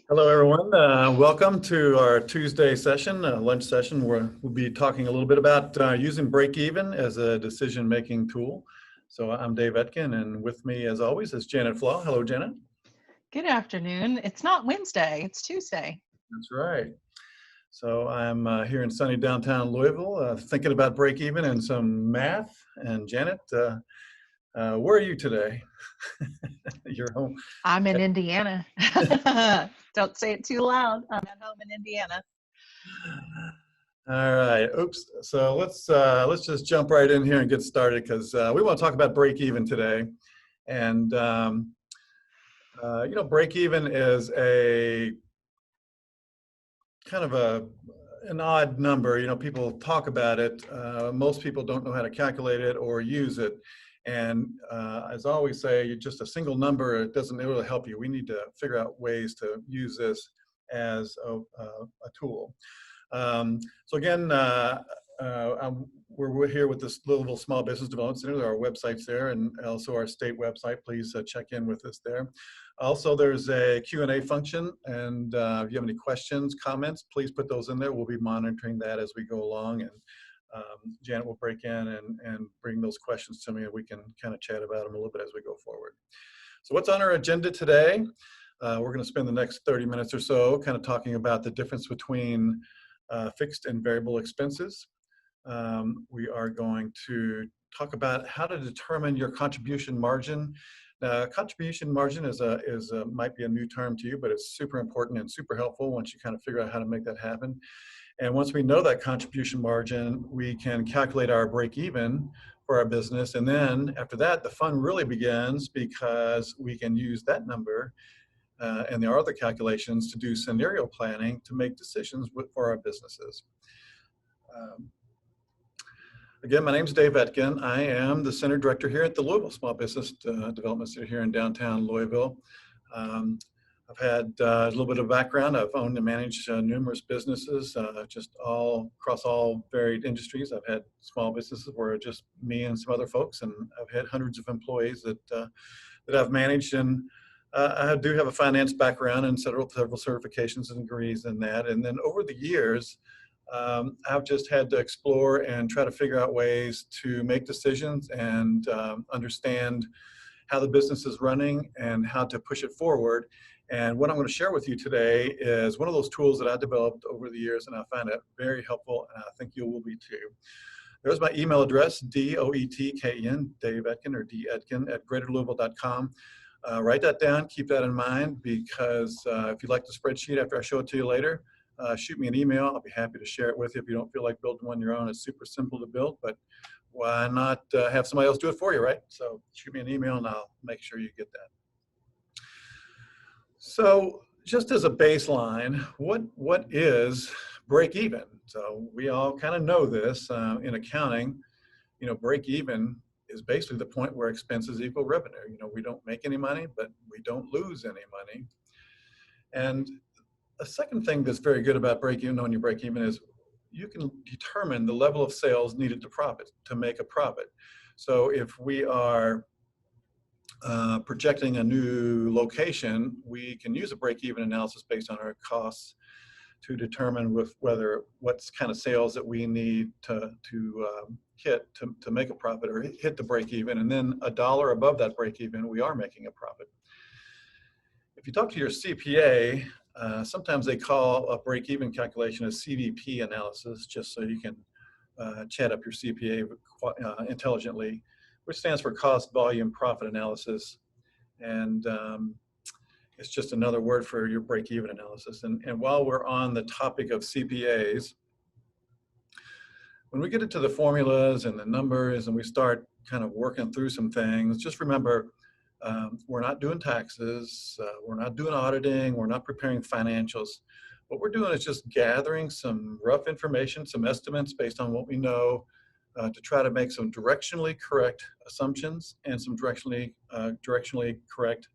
Hello, everyone. Welcome to our Tuesday session, lunch session, where we'll be talking a little bit about using break-even as a decision-making tool. So I'm Dave Etkin, and with me, as always, is Janet Flaw. Hello, Janet. Good afternoon. It's not Wednesday, it's Tuesday. That's right. So I'm here in sunny downtown Louisville, thinking about break-even and some math. And Janet, where are you today? You're home. I'm in Indiana. Don't say it too loud. I'm at home in Indiana. All right. Oops. So let's just jump right in here and get started because we want to talk about break even today. And break even is a kind of an odd number. People talk about it. Most people don't know how to calculate it or use it. And as I always say, just a single number, it doesn't really help you. We need to figure out ways to use this as a tool. So again, we're here with this Louisville Small Business Development Center. There are websites there and also our state website. Please check in with us there. Also, there's a Q&A function, and if you have any questions, comments, please put those in there. We'll be monitoring that as we go along, and Janet will break in and bring those questions to me, and we can kind of chat about them a little bit as we go forward. So what's on our agenda today? We're going to spend the next 30 minutes or so kind of talking about the difference between fixed and variable expenses. We are going to talk about how to determine your contribution margin. Contribution margin might be a new term to you, but it's super important and super helpful once you kind of figure out how to make that happen. And once we know that contribution margin, we can calculate our break even for our business. And then after that, the fun really begins because we can use that number and there are other calculations to do scenario planning to make decisions for our businesses. Again, my name is Dave Etkin. I am the Center Director here at the Louisville Small Business Development Center here in downtown Louisville. I've had a little bit of background. I've owned and managed numerous businesses, just all across all varied industries. I've had small businesses where just me and some other folks, and I've had hundreds of employees that I've managed. And I do have a finance background and several certifications and degrees in that. And then over the years, I've just had to explore and try to figure out ways to make decisions and understand how the business is running and how to push it forward. And what I'm going to share with you today is one of those tools that I developed over the years, and I find it very helpful, and I think you will be too. There's my email address, DOETKN, Dave Etkin, or detkin@greaterlouisville.com. Write that down, keep that in mind, because if you'd like the spreadsheet after I show it to you later, shoot me an email. I'll be happy to share it with you. If you don't feel like building one on your own, it's super simple to build, but why not have somebody else do it for you, right? So shoot me an email and I'll make sure you get that. So just as a baseline, what is break even? So we all kind of know this in accounting. Break even is basically the point where expenses equal revenue. We don't make any money, but we don't lose any money. And a second thing that's very good about break even, knowing you break even, is you can determine the level of sales needed to make a profit. So if we are projecting a new location, we can use a break-even analysis based on our costs to determine what kind of sales that we need to hit to make a profit or hit the break-even, and then $1 above that break-even, we are making a profit. If you talk to your CPA, sometimes they call a break-even calculation a CVP analysis, just so you can chat up your CPA intelligently, which stands for cost, volume, profit analysis. And it's just another word for your break-even analysis. And while we're on the topic of CPAs, when we get into the formulas and the numbers and we start kind of working through some things, just remember, we're not doing taxes, we're not doing auditing, we're not preparing financials. What we're doing is just gathering some rough information, some estimates based on what we know, to try to make some directionally correct assumptions and some directionally correct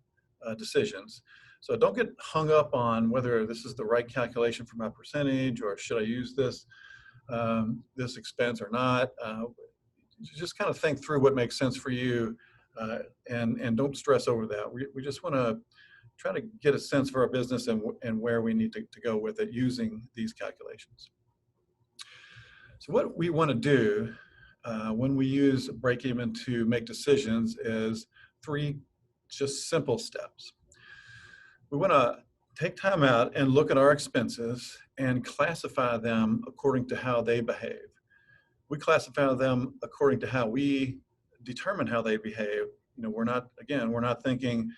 decisions. So don't get hung up on whether this is the right calculation for my percentage or should I use this expense or not. Just kind of think through what makes sense for you, and don't stress over that. We just want to try to get a sense for our business and where we need to go with it using these calculations. So what we want to do when we use break-even to make decisions is 3 just simple steps. We want to take time out and look at our expenses and classify them according to how they behave. We classify them according to how we determine how they behave. You know, we're not thinking,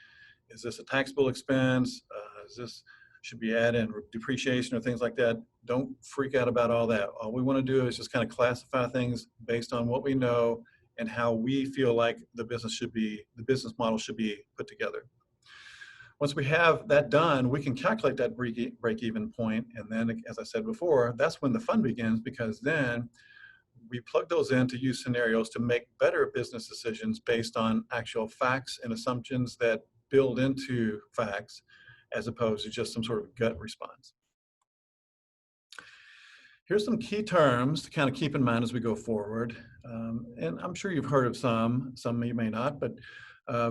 is this a taxable expense? Is this should be added in depreciation or things like that? Don't freak out about all that. All we want to do is just kind of classify things based on what we know and how we feel like the business model should be put together. Once we have that done, we can calculate that break-even point. And then, as I said before, that's when the fun begins, because then we plug those in to use scenarios to make better business decisions based on actual facts and assumptions that build into facts, as opposed to just some sort of gut response. Here's some key terms to kind of keep in mind as we go forward. And I'm sure you've heard of some you may not, but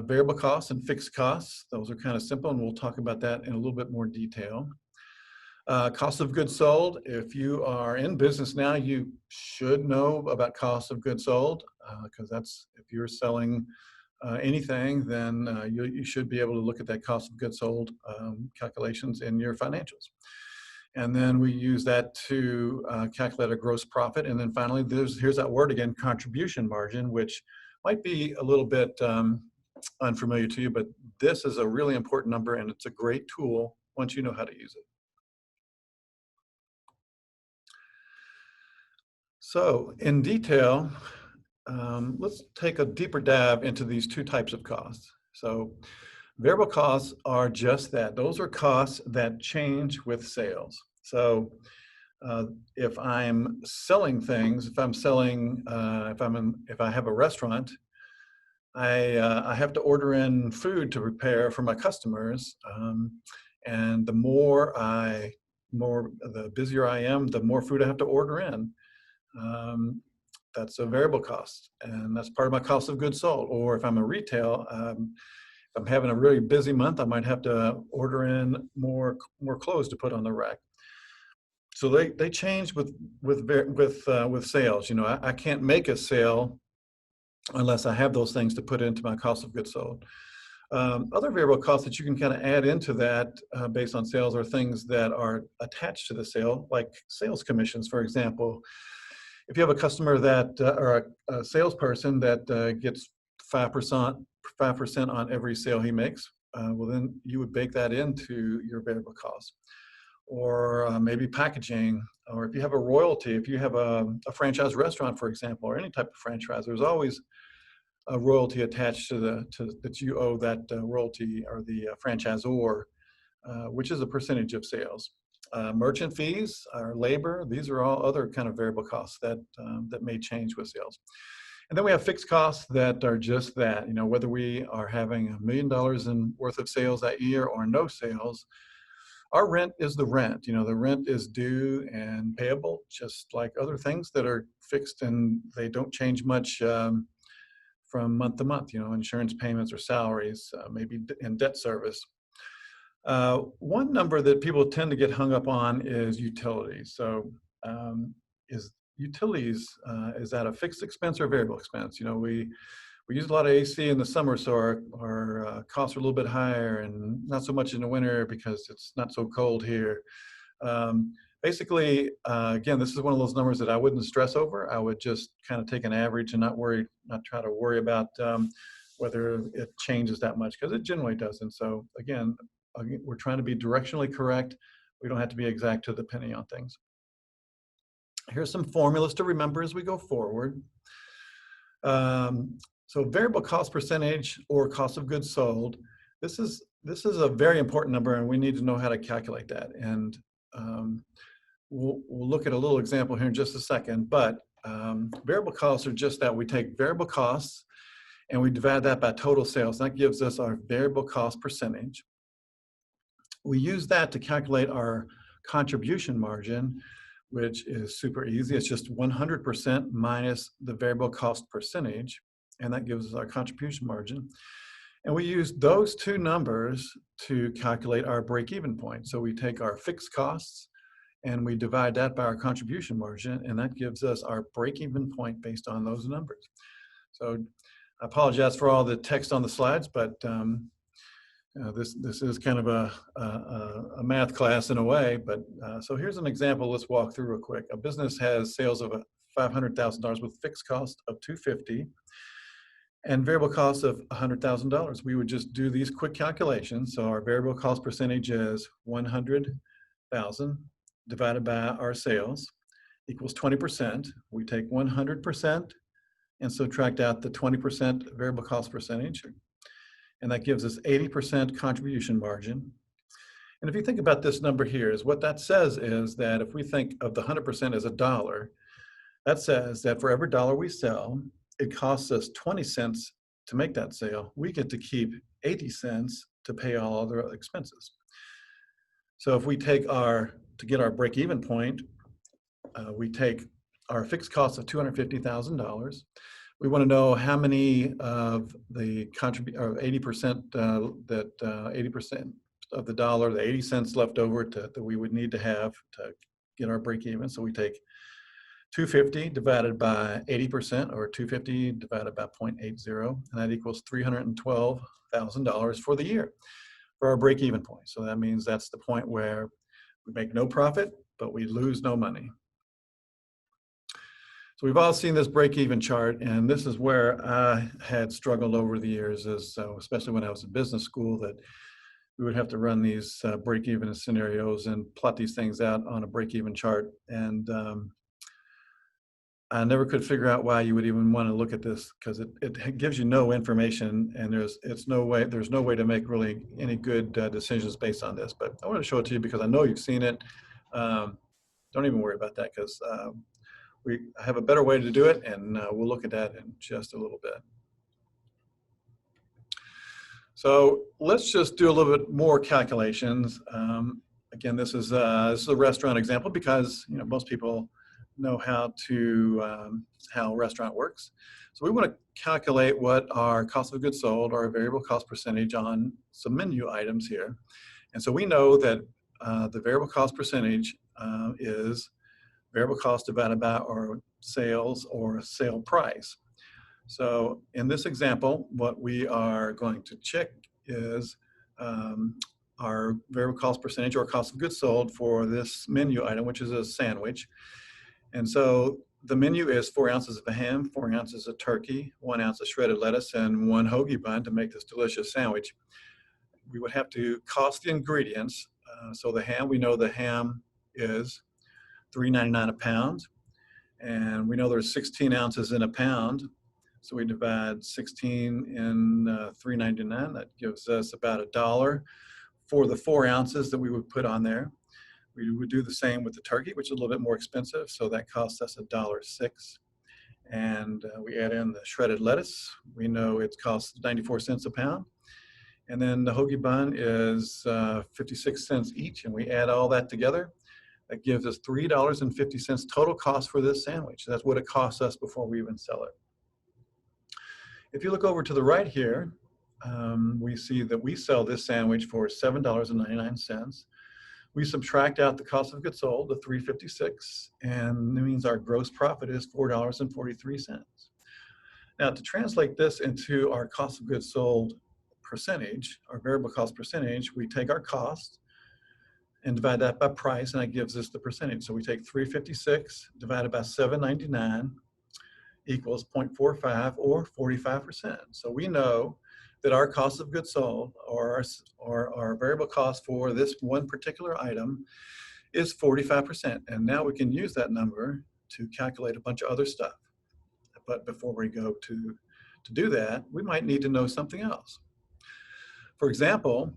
variable costs and fixed costs, those are kind of simple, and we'll talk about that in a little bit more detail. Cost of goods sold. If you are in business now, you should know about cost of goods sold, because that's, if you're selling anything, then you should be able to look at that cost of goods sold calculations in your financials. And then we use that to calculate a gross profit. And then finally, here's that word again, contribution margin, which might be a little bit unfamiliar to you, but this is a really important number, and it's a great tool once you know how to use it. So in detail, let's take a deeper dive into these 2 types of costs. So variable costs are just that. Those are costs that change with sales. So if I'm selling things, if I have a restaurant, I have to order in food to prepare for my customers, and the busier I am, the more food I have to order in. That's a variable cost, and that's part of my cost of goods sold. Or if I'm a retail, if I'm having a really busy month, I might have to order in more clothes to put on the rack. So they change with sales. You know, I can't make a sale unless I have those things to put into my cost of goods sold. Other variable costs that you can kind of add into that based on sales are things that are attached to the sale, like sales commissions, for example. If you have a customer that, or a salesperson that gets 5% on every sale he makes, well, then you would bake that into your variable costs. Or maybe packaging, or if you have a royalty, if you have a franchise restaurant, for example, or any type of franchise, there's always a royalty attached to that you owe that royalty or the franchisor, which is a percentage of sales. Merchant fees, our labor, these are all other kind of variable costs that may change with sales. And then we have fixed costs that are just that. You know, whether we are having $1 million in worth of sales that year or no sales, our rent is the rent. You know, the rent is due and payable, just like other things that are fixed, and they don't change much from month to month. You know, insurance payments or salaries, maybe in debt service. One number that people tend to get hung up on is utilities. So is that a fixed expense or a variable expense? You know, we use a lot of AC in the summer, so our costs are a little bit higher, and not so much in the winter because it's not so cold here. Basically, again, this is one of those numbers that I wouldn't stress over. I would just kind of take an average and not try to worry about whether it changes that much, because it generally doesn't. So again, we're trying to be directionally correct. We don't have to be exact to the penny on things. Here's some formulas to remember as we go forward. So variable cost percentage or cost of goods sold, this is a very important number, and we need to know how to calculate that. And we'll look at a little example here in just a second, but variable costs are just that. We take variable costs and we divide that by total sales. That gives us our variable cost percentage. We use that to calculate our contribution margin, which is super easy. It's just 100% minus the variable cost percentage, and that gives us our contribution margin. And we use those two numbers to calculate our break-even point. So we take our fixed costs and we divide that by our contribution margin, and that gives us our break-even point based on those numbers. So I apologize for all the text on the slides, but this is kind of a math class in a way. But so here's an example. Let's walk through real quick. A business has sales of $500,000 with fixed cost of $250 and variable cost of $100,000. We would just do these quick calculations. So our variable cost percentage is 100,000 divided by our sales equals 20%. We take 100% and subtract out the 20% variable cost percentage. And that gives us 80% contribution margin. And if you think about this number here, is what that says is that if we think of the 100% as $1, that says that for every dollar we sell, it costs us 20 cents to make that sale. We get to keep 80 cents to pay all other expenses. So if we take to get our break-even point, we take our fixed cost of $250,000. We want to know how many of the 80% 80% of the dollar, the 80 cents left over that we would need to have to get our break-even. So we take 250 divided by 80%, or 250 divided by 0.80, and that equals $312,000 for the year for our break-even point. So that means that's the point where we make no profit, but we lose no money. So we've all seen this break-even chart, and this is where I had struggled over the years, especially when I was in business school, that we would have to run these break-even scenarios and plot these things out on a break-even chart. And I never could figure out why you would even want to look at this, because it gives you no information, and there's no way to make really any good decisions based on this. But I want to show it to you because I know you've seen it. Don't even worry about that, because we have a better way to do it, and we'll look at that in just a little bit. So let's just do a little bit more calculations. Again, this is a restaurant example because most people know how a restaurant works. So we want to calculate what our cost of goods sold, our variable cost percentage on some menu items here. And so we know that the variable cost percentage is variable cost divided by our sales or sale price. So in this example, what we are going to check is our variable cost percentage or cost of goods sold for this menu item, which is a sandwich. And so the menu is 4 ounces of ham, 4 ounces of turkey, 1 ounce of shredded lettuce, and 1 hoagie bun to make this delicious sandwich. We would have to cost the ingredients. So the ham, we know the ham is $3.99 a pound, and we know there's 16 ounces in a pound. So we divide 16 in $3.99. That gives us about $1 for the 4 ounces that we would put on there. We would do the same with the turkey, which is a little bit more expensive. So that costs us $1.06. And we add in the shredded lettuce. We know it costs 94 cents a pound. And then the hoagie bun is 56 cents each. And we add all that together. That gives us $3.50 total cost for this sandwich. That's what it costs us before we even sell it. If you look over to the right here, we see that we sell this sandwich for $7.99. We subtract out the cost of goods sold, the $3.56, and it means our gross profit is $4.43. Now, to translate this into our cost of goods sold percentage, our variable cost percentage, we take our cost and divide that by price, and that gives us the percentage. So we take $3.56 divided by $7.99 equals 0.45 or 45%. So we know that our cost of goods sold, or our variable cost for this one particular item, is 45%. And now we can use that number to calculate a bunch of other stuff. But before we go to do that, we might need to know something else. For example,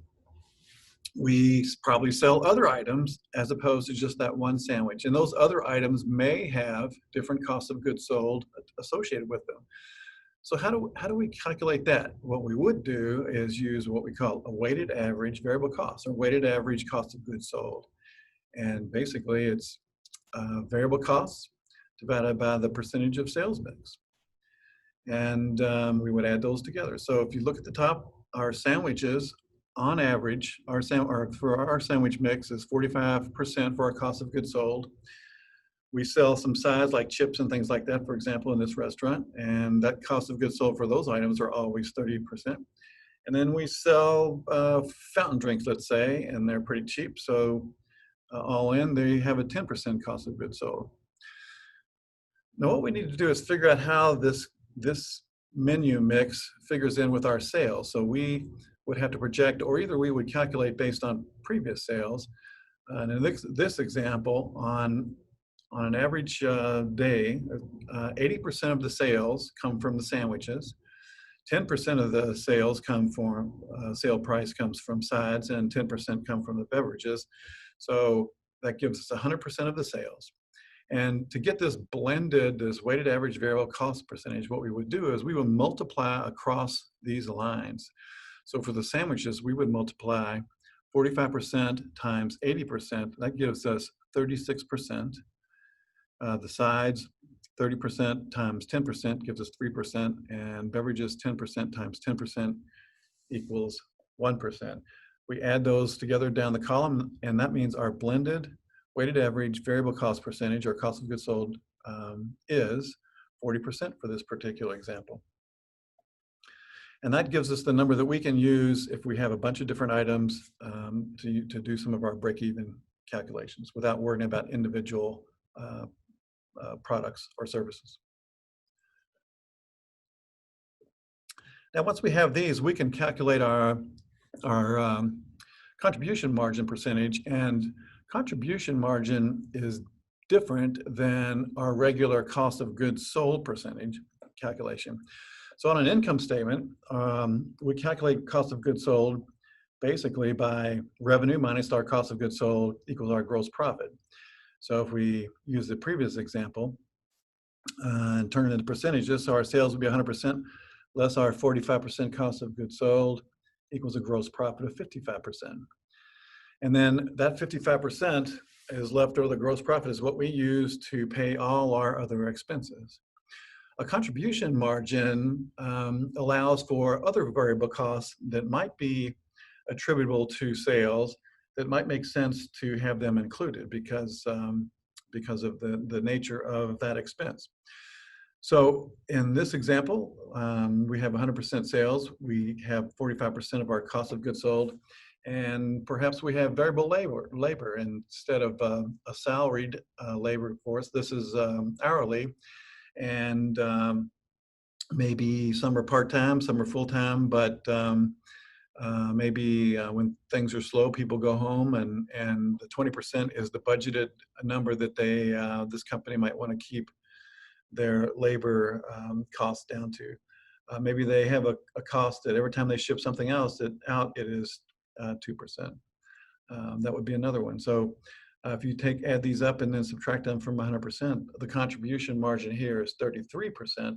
we probably sell other items as opposed to just that one sandwich. And those other items may have different costs of goods sold associated with them. So how do we calculate that? What we would do is use what we call a weighted average variable cost, or weighted average cost of goods sold. And basically it's variable costs divided by the percentage of sales mix. And we would add those together. So if you look at the top our sandwiches, on average, for our sandwich mix is 45% for our cost of goods sold. We sell some sides like chips and things like that, for example, in this restaurant, and that cost of goods sold for those items are always 30%. And then we sell fountain drinks, let's say, and they're pretty cheap. So all in, they have a 10% cost of goods sold. Now, what we need to do is figure out how this menu mix figures in with our sales. So we would have to project, or either we would calculate based on previous sales. And in this example, on an average day, 80% of the sales come from the sandwiches. 10% of the sales come from, sale price comes from sides, and 10% come from the beverages. So that gives us 100% of the sales. And to get this blended, this weighted average variable cost percentage, what we would do is we would multiply across these lines. So for the sandwiches, we would multiply 45% times 80%. That gives us 36%. The sides, 30% times 10% gives us 3%, and beverages 10% times 10% equals 1%. We add those together down the column, and that means our blended weighted average variable cost percentage, or cost of goods sold, is 40% for this particular example. And that gives us the number that we can use if we have a bunch of different items to do some of our break-even calculations without worrying about individual products or services. Now, once we have these, we can calculate our contribution margin percentage, and contribution margin is different than our regular cost of goods sold percentage calculation. So on an income statement, we calculate cost of goods sold basically by revenue minus our cost of goods sold equals our gross profit. So if we use the previous example and turn it into percentages, so our sales would be 100% less our 45% cost of goods sold equals a gross profit of 55%. And then that 55% is left over. The gross profit is what we use to pay all our other expenses. A contribution margin allows for other variable costs that might be attributable to sales that might make sense to have them included because of the nature of that expense. So in this example, we have 100% sales. We have 45% of our cost of goods sold, and perhaps we have variable labor instead of a salaried labor force. This is hourly, and maybe some are part-time, some are full-time, but maybe when things are slow, people go home, and the 20% is the budgeted number that this company might want to keep their labor costs down to. Maybe they have a cost that every time they ship something else out, it is 2%. That would be another one. So if you add these up and then subtract them from 100%, the contribution margin here is 33%.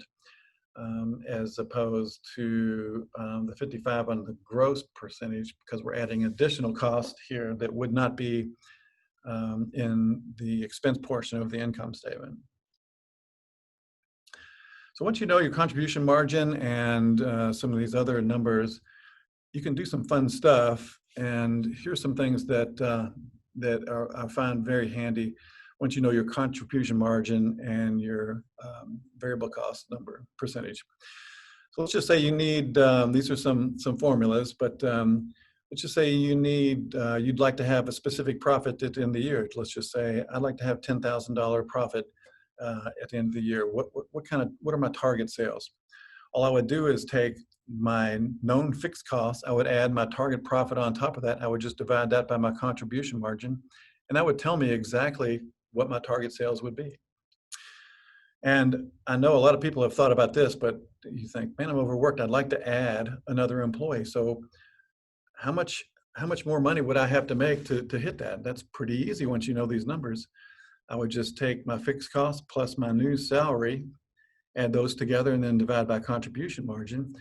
As opposed to the 55 on the gross percentage, because we're adding additional cost here that would not be in the expense portion of the income statement. So once you know your contribution margin and some of these other numbers, you can do some fun stuff. And here's some things that I find very handy once you know your contribution margin and your variable cost number percentage. So let's just say you need, these are some formulas, but let's just say you'd like to have a specific profit at the end of the year. Let's just say I'd like to have $10,000 profit at the end of the year. What are my target sales? All I would do is take my known fixed costs. I would add my target profit on top of that. I would just divide that by my contribution margin, and that would tell me exactly what my target sales would be. And I know a lot of people have thought about this, but you think, man, I'm overworked. I'd like to add another employee. So how much more money would I have to make to hit that? That's pretty easy once you know these numbers. I would just take my fixed costs plus my new salary, add those together, and then divide by contribution margin.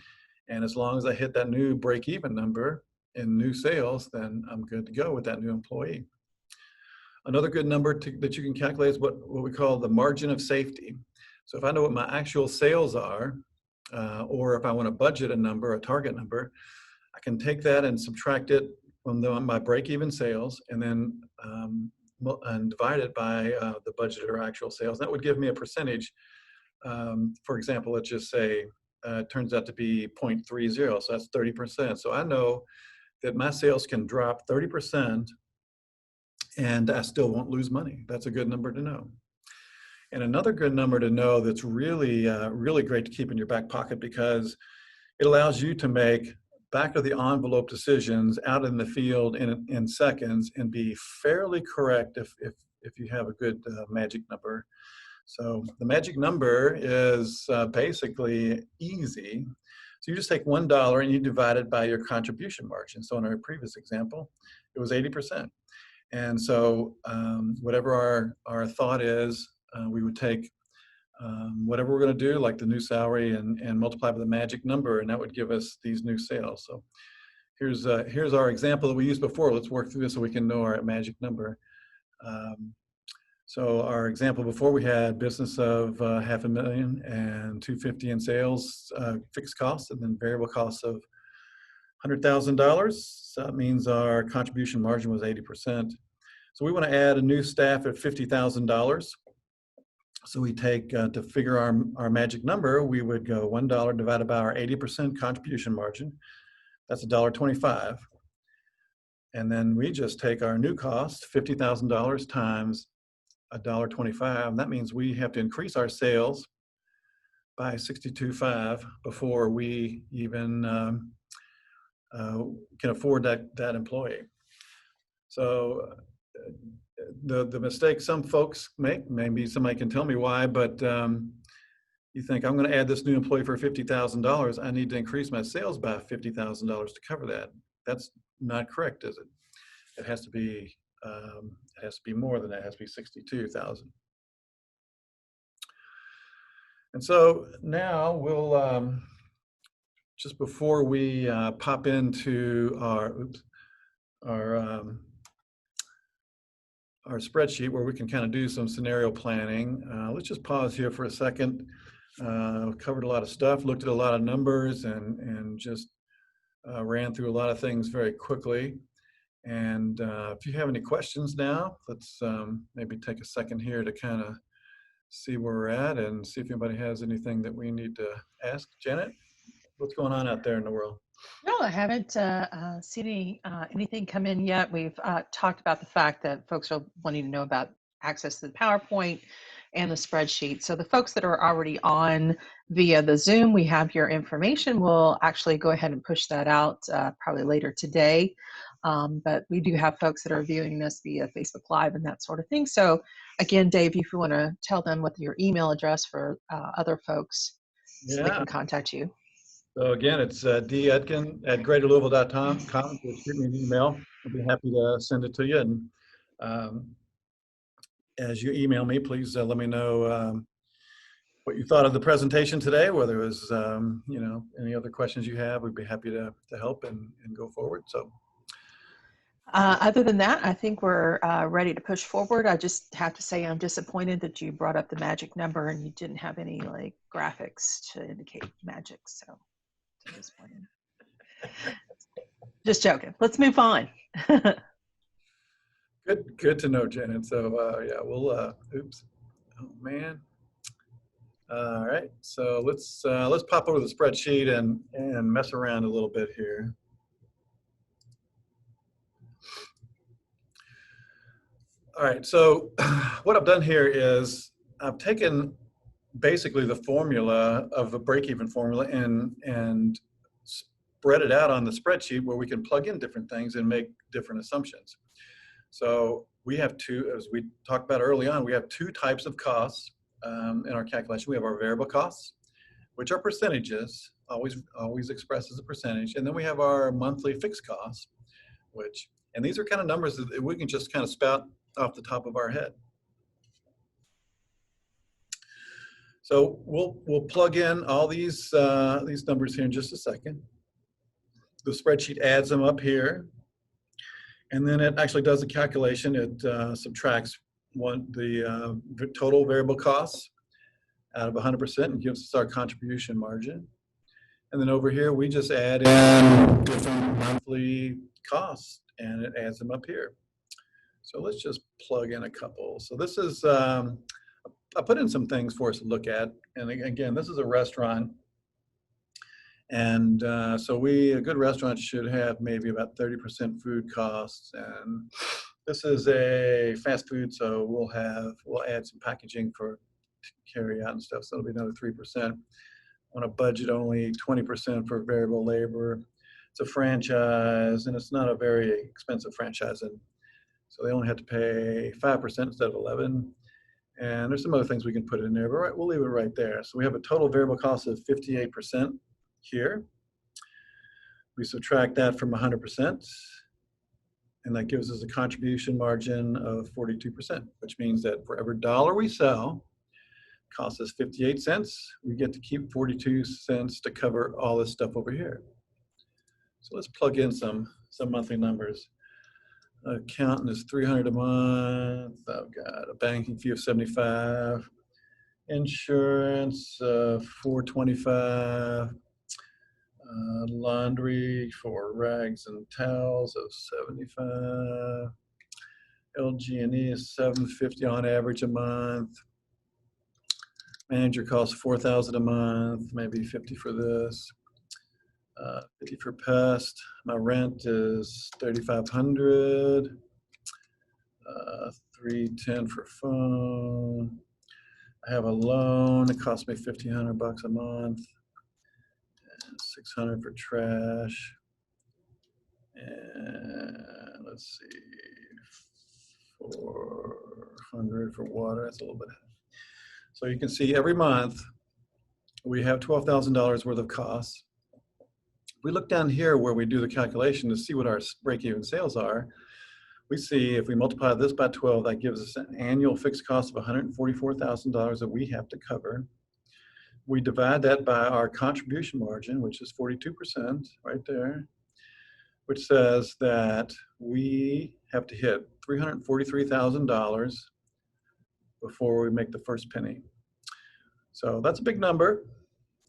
And as long as I hit that new break-even number in new sales, then I'm good to go with that new employee. Another good number that you can calculate is what we call the margin of safety. So if I know what my actual sales are, or if I want to budget a number, a target number, I can take that and subtract it from my break-even sales, and then and divide it by the budget or actual sales. That would give me a percentage. For example, let's just say it turns out to be 0.30, so that's 30%. So I know that my sales can drop 30% and I still won't lose money. That's a good number to know. And another good number to know that's really, really great to keep in your back pocket, because it allows you to make back of the envelope decisions out in the field in seconds and be fairly correct if you have a good magic number. So the magic number is basically easy. So you just take $1 and you divide it by your contribution margin. So in our previous example, it was 80%. And so whatever our thought is, we would take whatever we're going to do, like the new salary, and multiply by the magic number, and that would give us these new sales. So here's our example that we used before. Let's work through this so we can know our magic number. So our example before, we had business of $500,000 and $250,000 in sales, fixed costs, and then variable costs of $100,000. So that means our contribution margin was 80%. So we want to add a new staff at $50,000. So we take, to figure our magic number, we would go $1 divided by our 80% contribution margin. That's $1.25. And then we just take our new cost, $50,000 times $1.25. And that means we have to increase our sales by $62.5 before we even can afford that employee. So the mistake some folks make, maybe somebody can tell me why, but you think, I'm going to add this new employee for $50,000. I need to increase my sales by $50,000 to cover that. That's not correct, is it? It has to be more than that. It has to be 62,000. And so now we'll just before we pop into our spreadsheet where we can kind of do some scenario planning, let's just pause here for a second. Covered a lot of stuff, looked at a lot of numbers, and just ran through a lot of things very quickly. And if you have any questions now, let's maybe take a second here to kind of see where we're at and see if anybody has anything that we need to ask. Janet, what's going on out there in the world? No, I haven't seen anything come in yet. We've talked about the fact that folks are wanting to know about access to the PowerPoint and the spreadsheet. So the folks that are already on via the Zoom, we have your information. We'll actually go ahead and push that out probably later today. But we do have folks that are viewing this via Facebook Live and that sort of thing. So again, Dave, if you want to tell them what your email address for other folks so they can contact you. So again, it's detkin@greaterlouisville.com. Just shoot me an email. I'll be happy to send it to you. And as you email me, please let me know what you thought of the presentation today, whether it was any other questions you have. We'd be happy to help and go forward. So. Other than that, I think we're ready to push forward. I just have to say I'm disappointed that you brought up the magic number and you didn't have any graphics to indicate magic. So I'm disappointed. Just joking. Let's move on. Good to know, Janet. So yeah, we'll. Oops. Oh man. All right. So let's pop over the spreadsheet and mess around a little bit here. All right, so what I've done here is I've taken basically the formula of the break-even formula and spread it out on the spreadsheet where we can plug in different things and make different assumptions. So we have two, as we talked about early on, we have two types of costs in our calculation. We have our variable costs, which are percentages, always expressed as a percentage, and then we have our monthly fixed costs, and these are kind of numbers that we can just kind of spout off the top of our head. So we'll plug in all these numbers here in just a second. The spreadsheet adds them up here, and then it actually does a calculation. It subtracts the total variable costs out of 100% and gives us our contribution margin. And then over here, we just add in different monthly costs, and it adds them up here. So let's just plug in a couple. So this is, I put in some things for us to look at. And again, this is a restaurant. And so a good restaurant should have maybe about 30% food costs. And this is a fast food, so we'll add some packaging for carry out and stuff. So it'll be another 3%. On a budget, only 20% for variable labor. It's a franchise, and it's not a very expensive franchise. And so they only have to pay 5% instead of 11. And there's some other things we can put in there, but we'll leave it right there. So we have a total variable cost of 58% here. We subtract that from 100%, and that gives us a contribution margin of 42%, which means that for every dollar we sell, it costs us 58 cents. We get to keep 42 cents to cover all this stuff over here. So let's plug in some monthly numbers. Accountant is $300 a month. I've got a banking fee of $75. Insurance, $425. Laundry for rags and towels of $75. LG&E is $750 on average a month. Manager costs $4,000 a month, maybe $50 for this. $50 for pest. My rent is $3,500. $310 for phone. I have a loan. It costs me $1,500 a month. And $600 for trash. And let's see, $400 for water. That's a little bit. So you can see every month we have $12,000 worth of costs. We look down here where we do the calculation to see what our break-even sales are. We see if we multiply this by 12, that gives us an annual fixed cost of $144,000 that we have to cover. We divide that by our contribution margin, which is 42% right there, which says that we have to hit $343,000 before we make the first penny. So that's a big number.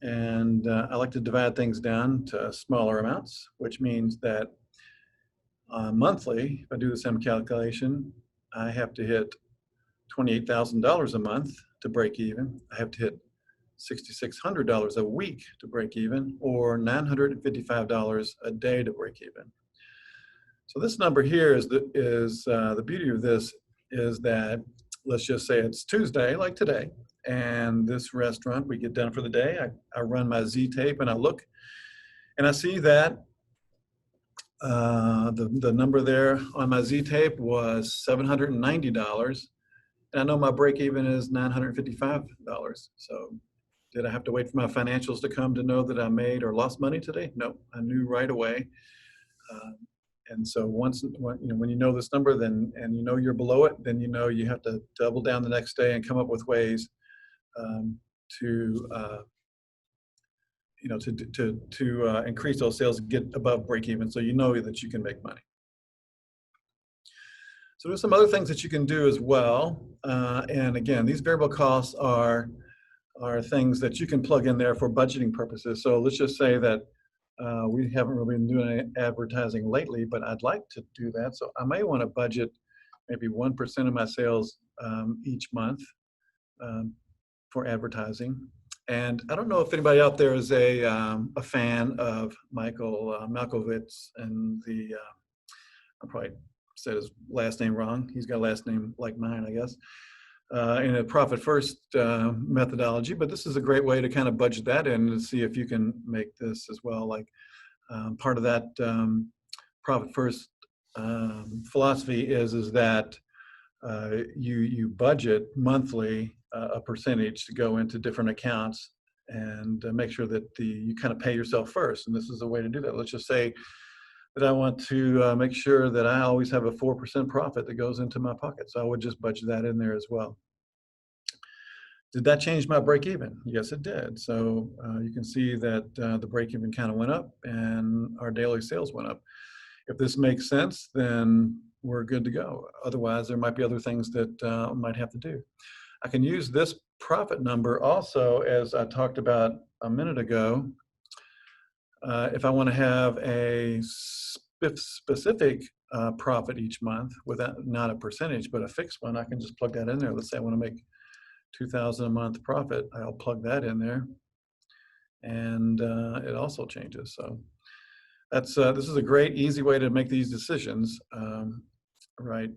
And I like to divide things down to smaller amounts, which means that monthly, if I do the same calculation, I have to hit $28,000 a month to break even. I have to hit $6,600 a week to break even, or $955 a day to break even. So this number here is the beauty of this is that, let's just say it's Tuesday, like today, and this restaurant, we get done for the day. I run my Z-tape and I look, and I see that the number there on my Z-tape was $790, and I know my break even is $955. So did I have to wait for my financials to come to know that I made or lost money today? No, I knew right away. And so when you know this number, then and you know you're below it, then you know you have to double down the next day and come up with ways to increase those sales and get above break even, so you know that you can make money. So there's some other things that you can do as well. And again, these variable costs are things that you can plug in there for budgeting purposes. So let's just say that we haven't really been doing any advertising lately, but I'd like to do that. So I may want to budget maybe 1% of my sales each month for advertising. And I don't know if anybody out there is a fan of Michael Malkovich and I probably said his last name wrong. He's got a last name like mine, I guess, in a profit first methodology. But this is a great way to kind of budget that in and see if you can make this as well. Like part of that profit first philosophy is that you budget monthly a percentage to go into different accounts and make sure that you kind of pay yourself first. And this is a way to do that. Let's just say that I want to make sure that I always have a 4% profit that goes into my pocket. So I would just budget that in there as well. Did that change my break even? Yes, it did. So you can see that the break even kind of went up and our daily sales went up. If this makes sense, then we're good to go. Otherwise, there might be other things that I might have to do. I can use this profit number also, as I talked about a minute ago. If I want to have a specific profit each month, without not a percentage, but a fixed one, I can just plug that in there. Let's say I want to make 2,000 a month profit. I'll plug that in there, and it also changes. So that's this is a great, easy way to make these decisions. Right,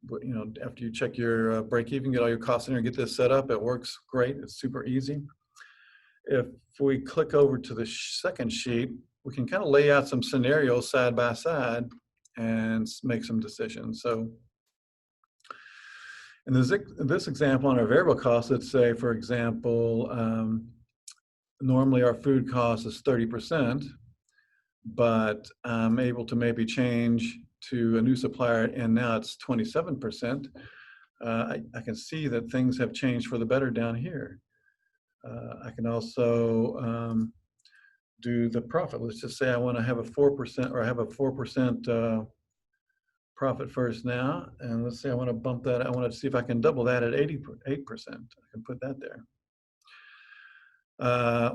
but, you know, after you check your break even, get all your costs in there, get this set up. It works great. It's super easy. If we click over to the second sheet, we can kind of lay out some scenarios side by side and make some decisions. So in this example on our variable costs, let's say, for example, normally our food cost is 30%, but I'm able to maybe change to a new supplier and now it's 27%. I can see that things have changed for the better down here. I can also do the profit. Let's just say I want to have a 4%, or I have a 4% profit first now, and let's say I want to bump that. I want to see if I can double that at 88%. I can put that there.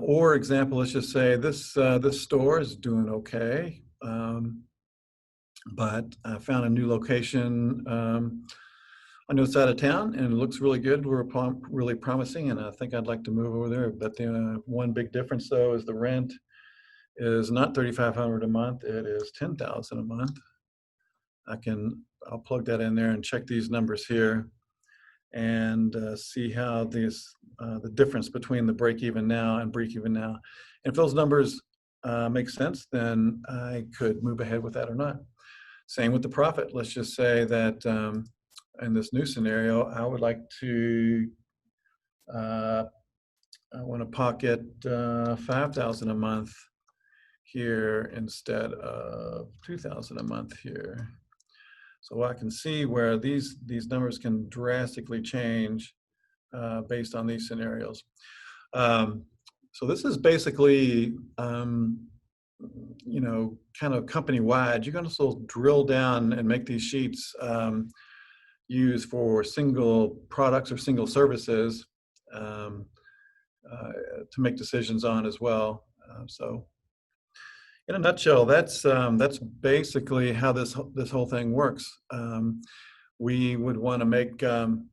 Or example, let's just say this this store is doing okay, but I found a new location on the other side of town, and it looks really good. We're really promising, and I think I'd like to move over there. But the one big difference, though, is the rent is not $3,500 a month. It is $10,000 a month. I'll plug that in there and check these numbers here, and see how the difference between the break even now and break even now. And if those numbers make sense, then I could move ahead with that or not. Same with the profit. Let's just say that in this new scenario, I would like to, I want to pocket 5,000 a month here instead of 2,000 a month here. So I can see where these numbers can drastically change based on these scenarios. So this is basically, you know, kind of company-wide. You're going to still drill down and make these sheets used for single products or single services to make decisions on as well. So in a nutshell, that's basically how this whole thing works. We would want to make you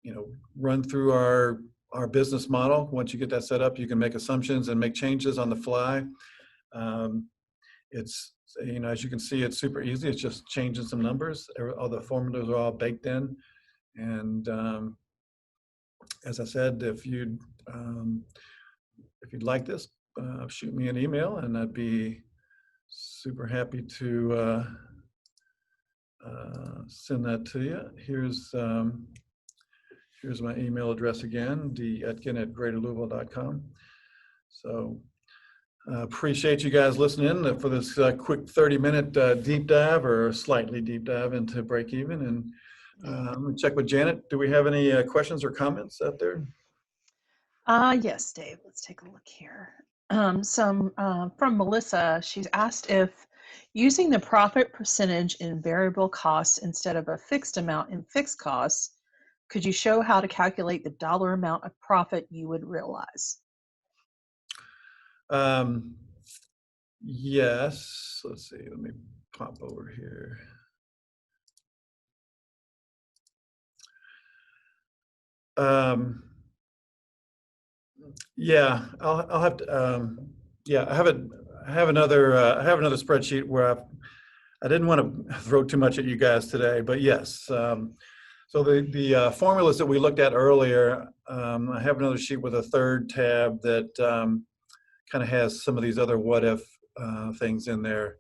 know, run through our business model. Once you get that set up, you can make assumptions and make changes on the fly. It's, you know, as you can see, it's super easy. It's just changing some numbers. All the formulas are all baked in. And as I said, if you'd like this, shoot me an email, and I'd be super happy to send that to you. Here's my email address again, d@greaterlouisville.com. So appreciate you guys listening for this quick 30-minute deep dive, or slightly deep dive, into break even. And I'm going to check with Janet. Do we have any questions or comments out there? Yes, Dave, let's take a look here. Some from Melissa. She's asked if using the profit percentage in variable costs instead of a fixed amount in fixed costs, could you show how to calculate the dollar amount of profit you would realize? Yes, let's see, let me pop over here. Yeah, I'll have to, yeah, I have another spreadsheet where I didn't want to throw too much at you guys today, but yes. So the formulas that we looked at earlier, I have another sheet with a third tab that kind of has some of these other what if things in there,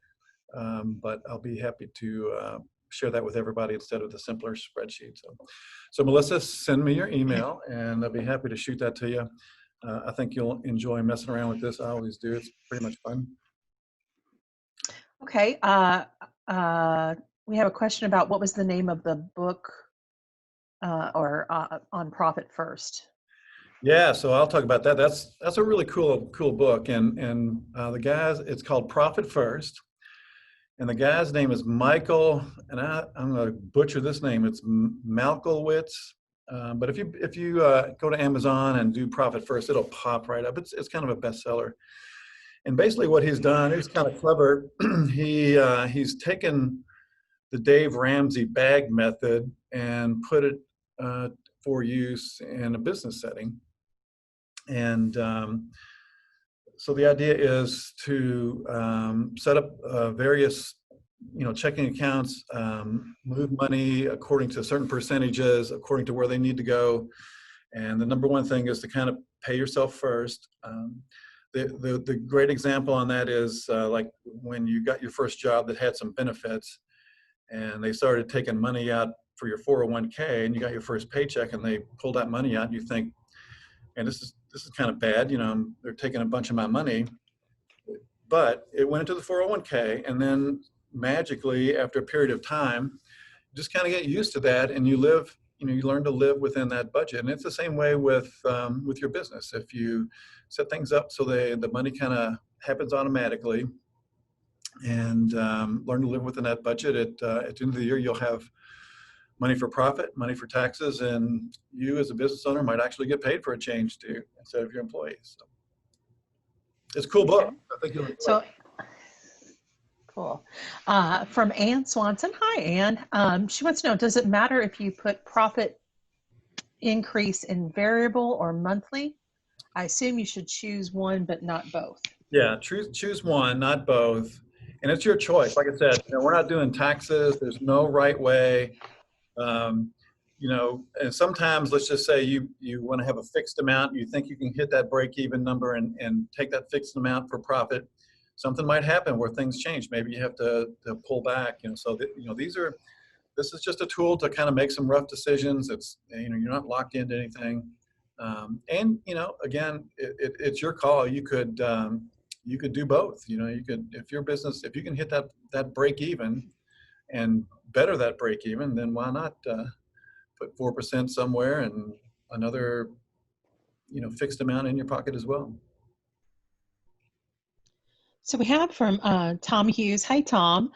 but I'll be happy to share that with everybody instead of the simpler spreadsheet. So Melissa, send me your email, and I'll be happy to shoot that to you. I think you'll enjoy messing around with this. I always do. It's pretty much fun. Okay. We have a question about what was the name of the book on Profit First. Yeah, so I'll talk about that. That's a really cool book, and the guys, it's called Profit First, and the guy's name is Michael, and I'm going to butcher this name. It's Malkowitz, But if you go to Amazon and do profit first, it'll pop right up. It's kind of a bestseller. And basically, what he's done, he's kind of clever. He's taken the Dave Ramsey bag method and put it for use in a business setting. And so the idea is to set up various, checking accounts, move money according to certain percentages, according to where they need to go. And the number one thing is to kind of pay yourself first. The great example on that is like when you got your first job that had some benefits, and they started taking money out for your 401k, and you got your first paycheck, and they pulled that money out, and you think, and this is kind of bad, they're taking a bunch of my money. But it went into the 401k, and then magically, after a period of time, you just kind of get used to that, and you live, you learn to live within that budget. And it's the same way with your business. If you set things up so the money kind of happens automatically, and learn to live within that budget, at the end of the year, you'll have money for profit, money for taxes, and you as a business owner might actually get paid for a change too, instead of your employees. So it's a cool book. I think you'll enjoy it. Cool. From Ann Swanson. Hi, Ann. She wants to know, does it matter if you put profit increase in variable or monthly? I assume you should choose one, but not both. Yeah, choose one, not both. And it's your choice. Like I said, we're not doing taxes. There's no right way. And sometimes, let's just say you want to have a fixed amount. You think you can hit that break-even number and take that fixed amount for profit. Something might happen where things change. Maybe you have to pull back. So that, this is just a tool to kind of make some rough decisions. It's, you're not locked into anything. And again, it's your call. You could do both. You could, if you can hit that break even and better that break even, then why not put 4% somewhere and another fixed amount in your pocket as well. So we have from Tom Hughes. Hi, Tom.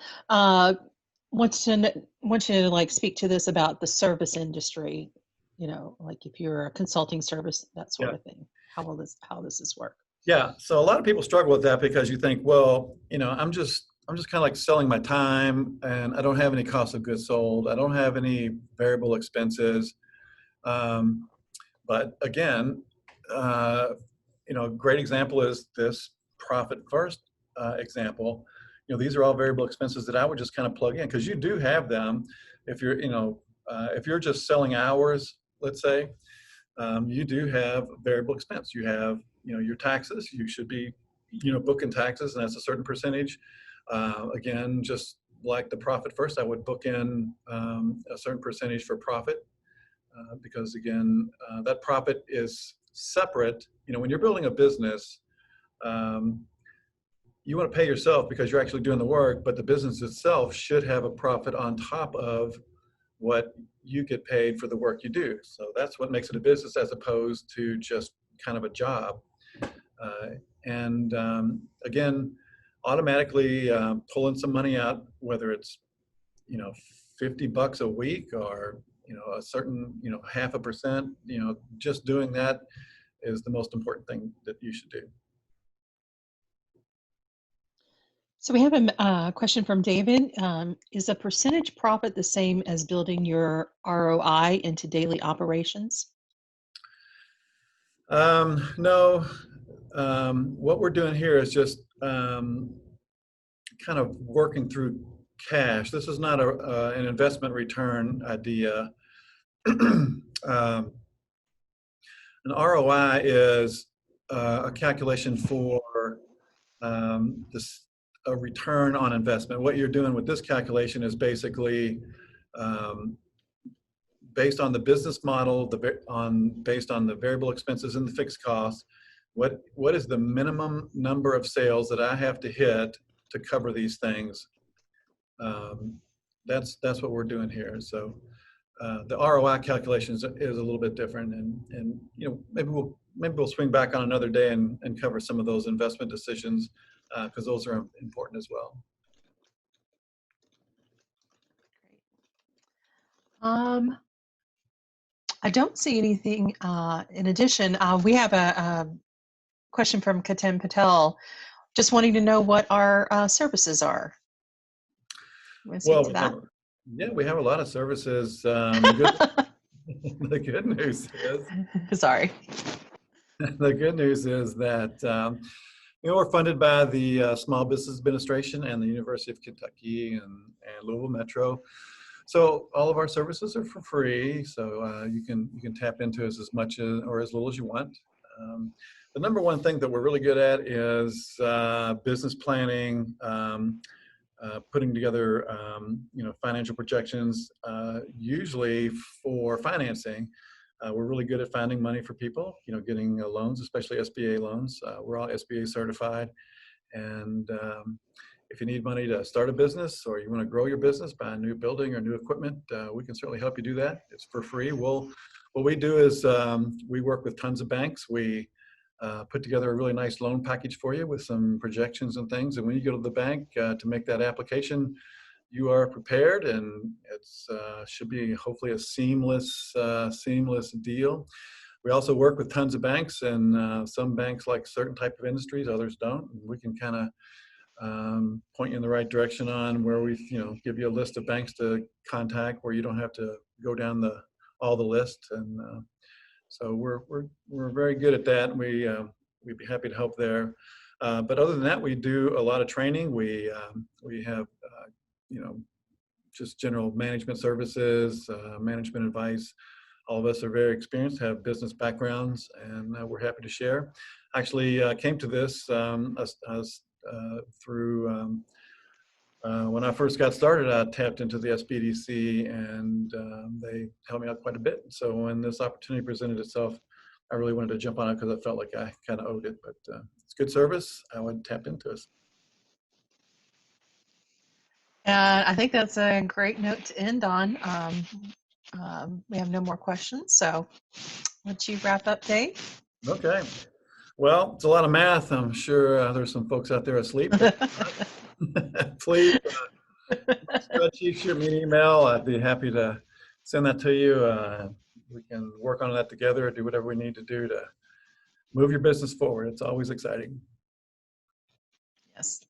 Wants you to like speak to this about the service industry. Like if you're a consulting service, that sort of thing. How does this work? Yeah. So a lot of people struggle with that because you think, well, I'm just kind of like selling my time, and I don't have any cost of goods sold. I don't have any variable expenses. But again, a great example is this profit first example. These are all variable expenses that I would just kind of plug in, because you do have them. If you're just selling hours, let's say, you do have variable expense. You have, your taxes. You should be, booking taxes, and that's a certain percentage. Again, just like the profit first, I would book in a certain percentage for profit, because again, that profit is separate. When you're building a business, you want to pay yourself because you're actually doing the work, but the business itself should have a profit on top of what you get paid for the work you do. So that's what makes it a business, as opposed to just kind of a job. And again, automatically pulling some money out, whether it's $50 a week or a certain 0.5%, just doing that is the most important thing that you should do. So we have a question from David. Is a percentage profit the same as building your ROI into daily operations? No. What we're doing here is just kind of working through cash. This is not an investment return idea. An ROI is a calculation for a return on investment. What you're doing with this calculation is basically based on the business model, based on the variable expenses and the fixed costs. What is the minimum number of sales that I have to hit to cover these things? That's what we're doing here. So the ROI calculation is a little bit different, and maybe we'll swing back on another day and cover some of those investment decisions, because those are important as well. I don't see anything in addition. We have a question from Katem Patel, just wanting to know what our services are. You want to speak Well, to that? we have a lot of services. The the good news is Sorry. the good news is that we're funded by the Small Business Administration and the University of Kentucky and Louisville Metro. So all of our services are for free. So you can tap into us as much or as little as you want. The number one thing that we're really good at is business planning, putting together financial projections, usually for financing. We're really good at finding money for people, getting loans, especially SBA loans. We're all SBA certified. And if you need money to start a business or you want to grow your business, buy a new building or new equipment, we can certainly help you do that. It's for free. What we do is we work with tons of banks. We put together a really nice loan package for you with some projections and things. And when you go to the bank to make that application, you are prepared, and it's should be hopefully a seamless deal. We also work with tons of banks, and some banks like certain type of industries, others don't. And we can kind of point you in the right direction on where we, give you a list of banks to contact where you don't have to go down all the list. And so we're very good at that, and we'd be happy to help there. But other than that, we do a lot of training. We have just general management services, management advice. All of us are very experienced, have business backgrounds, and we're happy to share. Actually, came to this through when I first got started. I tapped into the SBDC, and they helped me out quite a bit. So when this opportunity presented itself, I really wanted to jump on it because I felt like I kind of owed it. But it's good service. I would tap into it. And I think that's a great note to end on. We have no more questions, so let you wrap up, Dave. Okay. Well, it's a lot of math. I'm sure there's some folks out there asleep. Please, spreadsheet, shoot me an email. I'd be happy to send that to you. We can work on that together, do whatever we need to do to move your business forward. It's always exciting. Yes.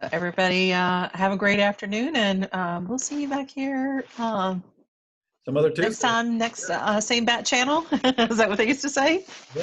So everybody have a great afternoon, and we'll see you back here Some other Tuesday. next time, same bat channel. Is that what they used to say?